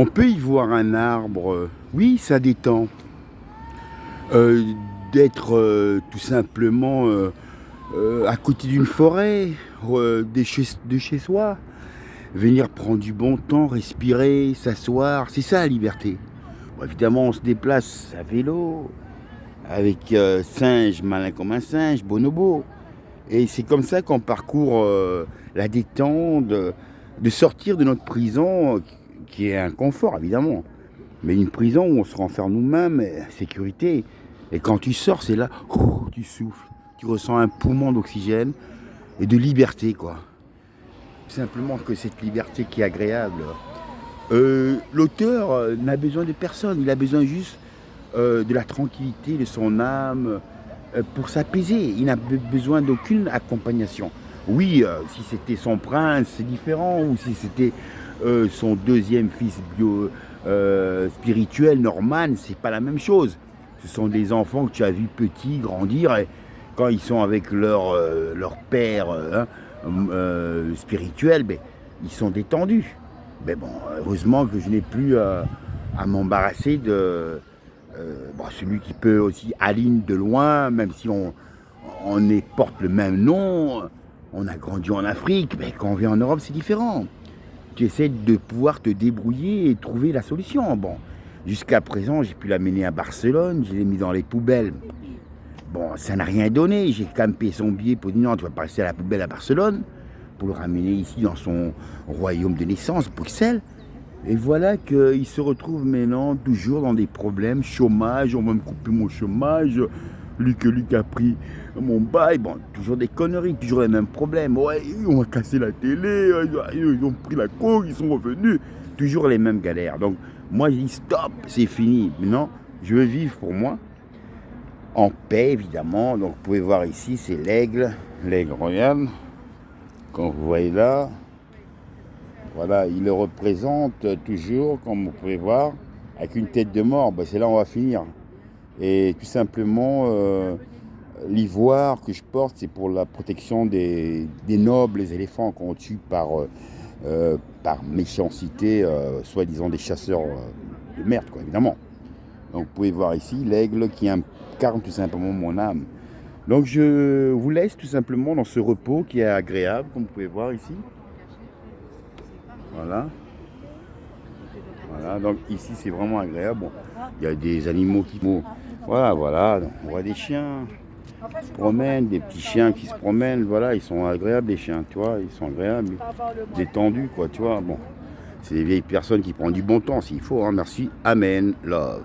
On peut y voir un arbre, oui, ça détend. Euh, D'être tout simplement à côté d'une forêt, de chez soi, venir prendre du bon temps, respirer, s'asseoir, c'est ça la liberté. Bon, évidemment, on se déplace à vélo, avec singe, malin comme un singe, bonobo. Et c'est comme ça qu'on parcourt la détente, de sortir de notre prison, qui est un confort évidemment. Mais une prison où on se renferme nous-mêmes, sécurité. Et quand tu sors, c'est là, tu souffles, tu ressens un poumon d'oxygène et de liberté, quoi. Simplement que cette liberté qui est agréable. L'auteur n'a besoin de personne, il a besoin juste de la tranquillité de son âme pour s'apaiser. Il n'a besoin d'aucune accompagnation. Oui, si c'était son prince, c'est différent, ou si c'était son deuxième fils spirituel, Norman, c'est pas la même chose. Ce sont des enfants que tu as vus petits grandir et quand ils sont avec leur père spirituel, ben, ils sont détendus. Mais bon, heureusement que je n'ai plus à m'embarrasser de celui qui peut aussi Aline de loin, même si porte le même nom, on a grandi en Afrique, mais quand on vient en Europe, c'est différent. Tu essaies de pouvoir te débrouiller et trouver la solution. Bon, jusqu'à présent, j'ai pu l'amener à Barcelone, je l'ai mis dans les poubelles. Bon, ça n'a rien donné, j'ai quand même payé son billet pour dire non, tu vas pas rester à la poubelle à Barcelone, pour le ramener ici dans son royaume de naissance, Bruxelles. Et voilà qu'il se retrouve maintenant toujours dans des problèmes, chômage, on va me couper mon chômage, Luc a pris mon bail, bon, toujours des conneries, toujours les mêmes problèmes, ouais, on va casser la télé, ils ont pris la coke, ils sont revenus, toujours les mêmes galères. Donc moi je dis stop, c'est fini, maintenant je veux vivre pour moi, en paix évidemment. Donc vous pouvez voir ici, c'est l'aigle royal, comme vous voyez là. Voilà, il le représente toujours, comme vous pouvez voir, avec une tête de mort. Ben, c'est là où on va finir. Et tout simplement, l'ivoire que je porte, c'est pour la protection des nobles éléphants qu'on tue par méchanceté, soi-disant des chasseurs de merde, quoi, évidemment. Donc vous pouvez voir ici l'aigle qui incarne tout simplement mon âme. Donc je vous laisse tout simplement dans ce repos qui est agréable, comme vous pouvez voir ici. Voilà. Voilà, donc ici c'est vraiment agréable. Bon, il y a des animaux qui... Voilà, on voit des chiens qui se promènent, des petits chiens qui se promènent, voilà, ils sont agréables les chiens, tu vois, ils sont agréables, détendus, quoi, tu vois, bon. C'est des vieilles personnes qui prennent du bon temps s'il faut, hein. Merci, amen, love.